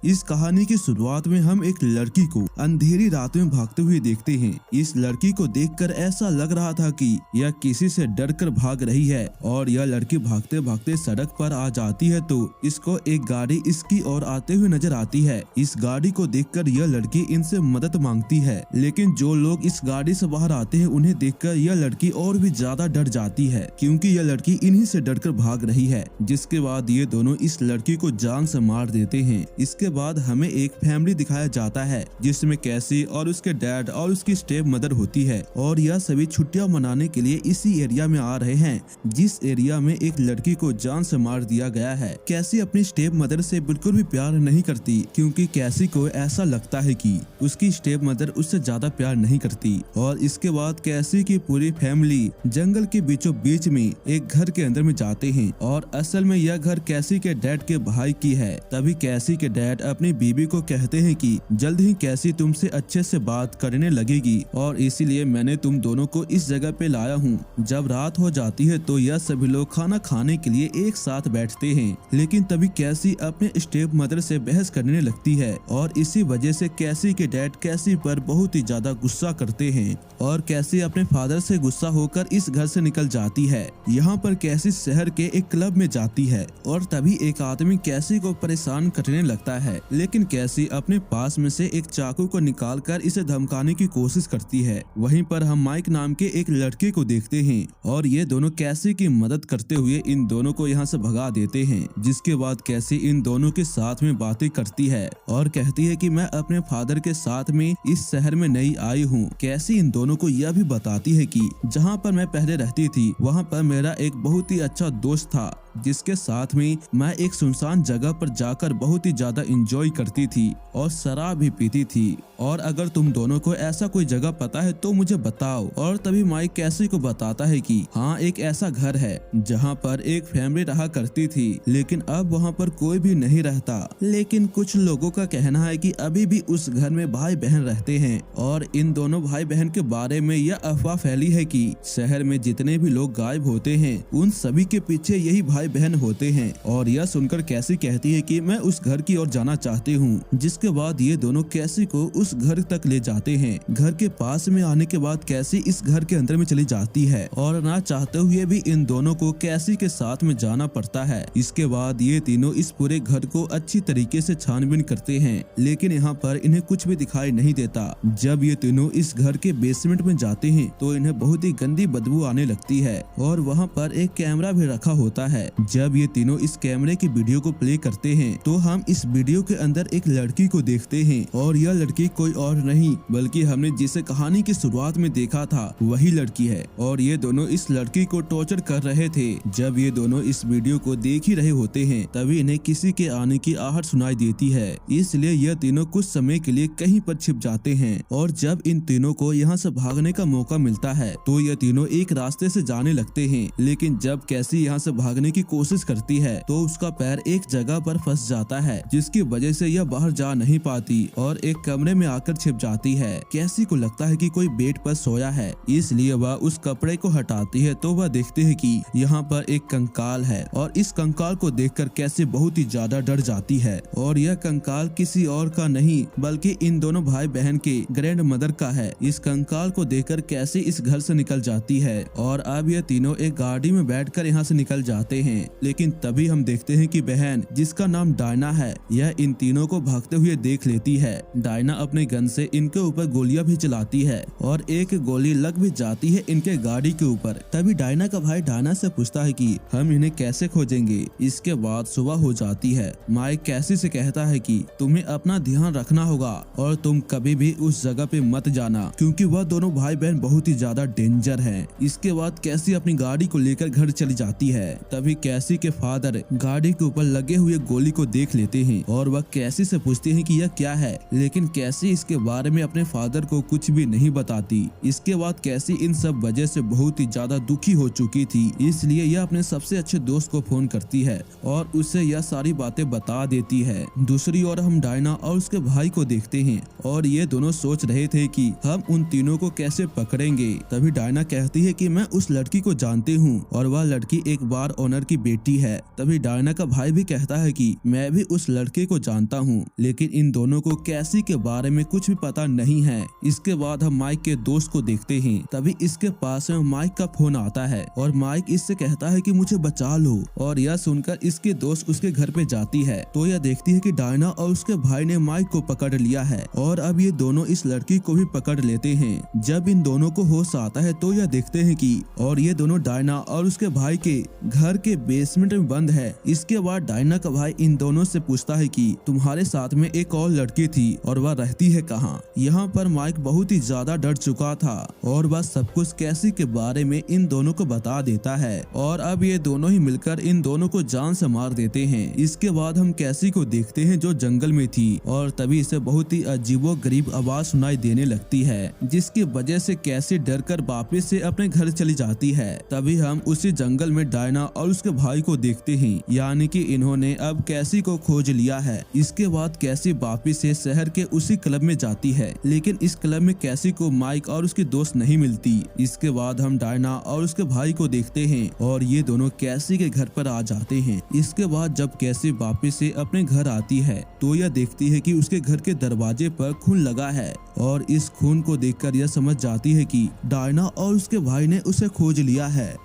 इस कहानी की शुरुआत में हम एक लड़की को अंधेरी रात में भागते हुए देखते हैं। इस लड़की को देखकर ऐसा लग रहा था कि यह किसी से डरकर भाग रही है और यह लड़की भागते भागते सड़क पर आ जाती है तो इसको एक गाड़ी इसकी ओर आते हुए नजर आती है। इस गाड़ी को देखकर यह लड़की इनसे मदद मांगती है, लेकिन जो लोग इस गाड़ी से बाहर आते हैं उन्हें देखकर यह लड़की और भी ज्यादा डर जाती है, क्योंकि यह लड़की इन्हीं से डरकर भाग रही है। जिसके बाद ये दोनों इस लड़की को जान से मार देते हैं। इसके बाद हमें एक फैमिली दिखाया जाता है जिसमें कैसी और उसके डैड और उसकी स्टेप मदर होती है और यह सभी छुट्टियां मनाने के लिए इसी एरिया में आ रहे हैं जिस एरिया में एक लड़की को जान से मार दिया गया है। कैसी अपनी स्टेप मदर से बिल्कुल भी प्यार नहीं करती, क्योंकि कैसी को ऐसा लगता है कि उसकी स्टेप मदर उससे ज्यादा प्यार नहीं करती। और इसके बाद कैसी की पूरी फैमिली जंगल के बीचों बीच में एक घर के अंदर में जाते हैं और असल में यह घर कैसी के डैड के भाई की है। तभी कैसी के डैड अपनी बीबी को कहते हैं कि जल्द ही कैसी तुमसे अच्छे से बात करने लगेगी और इसीलिए मैंने तुम दोनों को इस जगह पे लाया हूँ। जब रात हो जाती है तो यह सभी लोग खाना खाने के लिए एक साथ बैठते हैं, लेकिन तभी कैसी अपने स्टेप मदर से बहस करने लगती है और इसी वजह से कैसी के डैड कैसी पर बहुत ही ज्यादा गुस्सा करते हैं और कैसी अपने फादर से गुस्सा होकर इस घर से निकल जाती है। यहाँ पर कैसी शहर के एक क्लब में जाती है और तभी एक आदमी कैसी को परेशान करने लगता है, लेकिन कैसी अपने पास में से एक चाकू को निकालकर इसे धमकाने की कोशिश करती है। वहीं पर हम माइक नाम के एक लड़के को देखते हैं और ये दोनों कैसी की मदद करते हुए इन दोनों को यहाँ से भगा देते हैं। जिसके बाद कैसी इन दोनों के साथ में बातें करती है और कहती है कि मैं अपने फादर के साथ में इस शहर में नई आई हूँ। कैसी इन दोनों को यह भी बताती है कि जहाँ पर मैं पहले रहती थी वहाँ पर मेरा एक बहुत ही अच्छा दोस्त था जिसके साथ में मैं एक सुनसान जगह पर जाकर बहुत ही ज्यादा एंजॉय करती थी और शराब भी पीती थी, और अगर तुम दोनों को ऐसा कोई जगह पता है तो मुझे बताओ। और तभी माइक कैसी को बताता है कि हाँ, एक ऐसा घर है जहाँ पर एक फैमिली रहा करती थी, लेकिन अब वहाँ पर कोई भी नहीं रहता। लेकिन कुछ लोगों का कहना है कि अभी भी उस घर में भाई बहन रहते हैं और इन दोनों भाई बहन के बारे में यह अफवाह फैली है कि शहर में जितने भी लोग गायब होते हैं उन सभी के पीछे यही भाई बहन होते हैं। और यह सुनकर कैसी कहती है कि मैं उस घर की ओर जाना चाहती हूँ। जिसके बाद ये दोनों कैसी को उस घर तक ले जाते हैं। घर के पास में आने के बाद कैसी इस घर के अंदर में चली जाती है और ना चाहते हुए भी इन दोनों को कैसी के साथ में जाना पड़ता है। इसके बाद ये तीनों इस पूरे घर को अच्छी तरीके से छानबीन करते हैं, लेकिन यहाँ पर इन्हें कुछ भी दिखाई नहीं देता। जब ये तीनों इस घर के बेसमेंट में जाते हैं तो इन्हें बहुत ही गंदी बदबू आने लगती है और वहाँ पर एक कैमरा भी रखा होता है। जब ये तीनों इस कैमरे की वीडियो को प्ले करते हैं तो हम इस वीडियो के अंदर एक लड़की को देखते हैं और यह लड़की कोई और नहीं बल्कि हमने जिसे कहानी की शुरुआत में देखा था वही लड़की है। और ये दोनों इस लड़की को टॉर्चर कर रहे थे। जब ये दोनों इस वीडियो को देख ही रहे होते हैं तभी इन्हें किसी के आने की आहट सुनाई देती है, इसलिए यह तीनों कुछ समय के लिए कहीं पर छिप जाते हैं। और जब इन तीनों को यहाँ से भागने का मौका मिलता है तो यह तीनों एक रास्ते से जाने लगते हैं, लेकिन जब कैसी यहाँ से भागने की कोशिश करती है तो उसका पैर एक जगह पर फंस जाता है, जिसकी वजह से यह बाहर जा नहीं पाती और एक कमरे में आकर छिप जाती है। कैसी को लगता है कि कोई बेड पर सोया है, इसलिए वह उस कपड़े को हटाती है तो वह देखते है कि यहाँ पर एक कंकाल है और इस कंकाल को देखकर कैसी बहुत ही ज्यादा डर जाती है। और यह कंकाल किसी और का नहीं बल्कि इन दोनों भाई बहन के ग्रैंड मदर का है। इस कंकाल को देखकर कैसी इस घर से निकल जाती है और अब ये तीनों एक गाड़ी में बैठकर यहाँ से निकल जाते हैं। लेकिन तभी हम देखते हैं कि बहन जिसका नाम डायना है यह इन तीनों को भागते हुए देख लेती है। डायना अपने गन से इनके ऊपर गोलियां भी चलाती है और एक गोली लग भी जाती है इनके गाड़ी के ऊपर। तभी डायना का भाई डायना से पूछता है कि हम इन्हें कैसे खोजेंगे। इसके बाद सुबह हो जाती है। माइक कैसी से कहता है कि तुम्हें अपना ध्यान रखना होगा और तुम कभी भी उस जगह पे मत जाना, क्योंकि वह दोनों भाई बहन बहुत ही ज्यादा डेंजर हैं। इसके बाद कैसी अपनी गाड़ी को लेकर घर चली जाती है। तभी कैसी के फादर गाड़ी के ऊपर लगे हुए गोली को देख लेते हैं और वह कैसी से पूछते हैं कि यह क्या है, लेकिन कैसी इसके बारे में अपने फादर को कुछ भी नहीं बताती। इसके बाद कैसी इन सब वजह से बहुत ही ज्यादा दुखी हो चुकी थी, इसलिए यह अपने सबसे अच्छे दोस्त को फोन करती है और उसे यह सारी बातें बता देती है। दूसरी ओर हम डायना और उसके भाई को देखते हैं और ये दोनों सोच रहे थे कि हम उन तीनों को कैसे पकड़ेंगे। तभी डायना कहती है कि मैं उस लड़की को जानती हूँ और वह लड़की एक बार ओनर घर की बेटी है। तभी डायना का भाई भी कहता है कि मैं भी उस लड़के को जानता हूँ, लेकिन इन दोनों को कैसी के बारे में कुछ भी पता नहीं है। इसके बाद हम माइक के दोस्त को देखते हैं। तभी इसके पास में माइक का फोन आता है और माइक इससे कहता है कि मुझे बचा लो। और यह सुनकर इसके दोस्त उसके घर पे जाती है तो यह देखती है कि डायना और उसके भाई ने माइक को पकड़ लिया है और अब ये दोनों इस लड़की को भी पकड़ लेते हैं। जब इन दोनों को होश आता है तो यह देखते हैं कि और ये दोनों डायना और उसके भाई के घर के बेसमेंट में बंद है। इसके बाद डायना का भाई इन दोनों से पूछता है कि तुम्हारे साथ में एक और लड़की थी और वह रहती है कहाँ। यहाँ पर माइक बहुत ही ज्यादा डर चुका था और वह सब कुछ कैसी के बारे में इन दोनों को बता देता है और अब ये दोनों ही मिलकर इन दोनों को जान से मार देते हैं। इसके बाद हम कैसी को देखते हैं जो जंगल में थी और तभी इसे बहुत ही अजीबो गरीब आवाज सुनाई देने लगती है, जिसकी वजह से कैसी डर कर वापिस से अपने घर चली जाती है। तभी हम उसी जंगल में डायना और उसके भाई को देखते हैं, यानी कि इन्होंने अब कैसी को खोज लिया है। इसके बाद कैसी वापिस से शहर के उसी क्लब में जाती है, लेकिन इस क्लब में कैसी को माइक और उसके दोस्त नहीं मिलती। इसके बाद हम डायना और उसके भाई को देखते हैं और ये दोनों कैसी के घर पर आ जाते हैं। इसके बाद जब कैसी वापिस से अपने घर आती है तो यह देखती है कि उसके घर के दरवाजे पर खून लगा है और इस खून को देखकर यह समझ जाती है कि डायना और उसके भाई ने उसे खोज लिया है।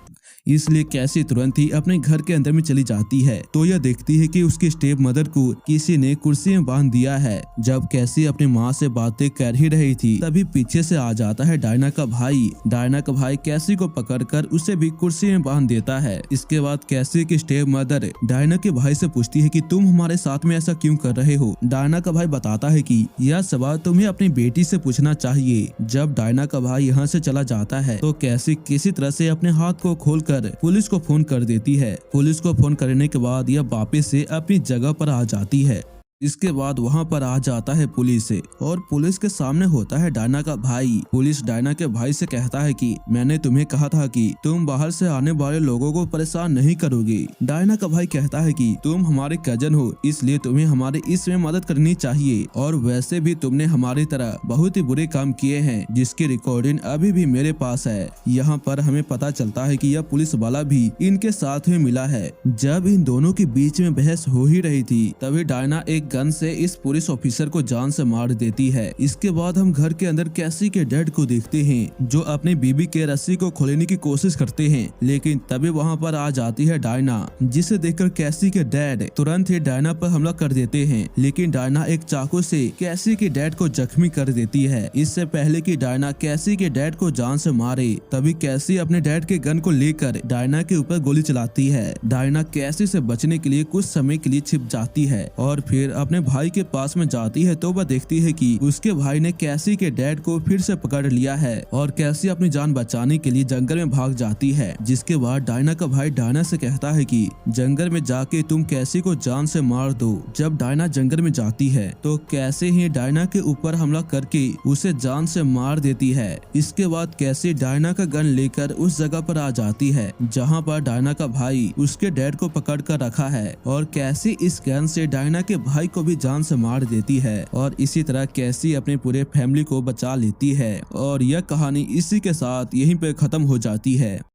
इसलिए कैसी तुरंत ही अपने घर के अंदर में चली जाती है तो यह देखती है कि उसकी स्टेप मदर को किसी ने कुर्सी में बांध दिया है। जब कैसी अपनी माँ से बातें कर ही रही थी तभी पीछे से आ जाता है डायना का भाई। डायना का भाई कैसी को पकड़कर उसे भी कुर्सी में बांध देता है। इसके बाद कैसी की स्टेप मदर डायना के भाई से पूछती है कि तुम हमारे साथ में ऐसा क्यों कर रहे हो। डायना का भाई बताता है कि यह सवाल तुम्हें अपनी बेटी से पूछना चाहिए। जब डायना का भाई यहाँ से चला जाता है तो कैसी किसी तरह से अपने हाथ को खोल कर पुलिस को फोन कर देती है। पुलिस को फोन करने के बाद यह वापस से अपनी जगह पर आ जाती है। इसके बाद वहां पर आ जाता है पुलिस से और पुलिस के सामने होता है डायना का भाई। पुलिस डायना के भाई से कहता है कि मैंने तुम्हें कहा था कि तुम बाहर से आने वाले लोगों को परेशान नहीं करोगे। डायना का भाई कहता है कि तुम हमारे कजन हो, इसलिए तुम्हें हमारे इसमें मदद करनी चाहिए और वैसे भी तुमने हमारी तरह बहुत ही बुरे काम किए हैं जिसकी रिकॉर्डिंग अभी भी मेरे पास है। यहाँ पर हमें पता चलता है कि यह पुलिस वाला भी इनके साथ में मिला है। जब इन दोनों के बीच में बहस हो ही रही थी तभी डायना एक गन से इस पुलिस ऑफिसर को जान से मार देती है। इसके बाद हम घर के अंदर कैसी के डैड को देखते हैं जो अपनी बीबी के रस्सी को खोलने की कोशिश करते हैं, लेकिन तभी वहां पर आ जाती है डायना, जिसे देखकर कैसी के डैड तुरंत ही डायना पर हमला कर देते हैं। लेकिन डायना एक चाकू से कैसी के डैड को जख्मी कर देती है। इससे पहले कि डायना कैसी के डैड को जान से मारे तभी कैसी अपने डैड के गन को लेकर डायना के ऊपर गोली चलाती है। डायना कैसी से बचने के लिए कुछ समय के लिए छिप जाती है और फिर अपने भाई के पास में जाती है तो वह देखती है कि उसके भाई ने कैसी के डैड को फिर से पकड़ लिया है और कैसी अपनी जान बचाने के लिए जंगल में भाग जाती है। जिसके बाद डायना का भाई डायना से कहता है कि जंगल में जाके तुम कैसी को जान से मार दो। जब डायना जंगल में जाती है तो कैसे ही डायना के ऊपर हमला करके उसे जान से मार देती है। इसके बाद कैसी डायना का गन लेकर उस जगह पर आ जाती है जहाँ पर डायना का भाई उसके डैड को पकड़ कर रखा है और कैसी इस गन से डायना के भाई को भी जान से मार देती है और इसी तरह कैसी अपने पूरे फैमिली को बचा लेती है। और यह कहानी इसी के साथ यहीं पे खत्म हो जाती है।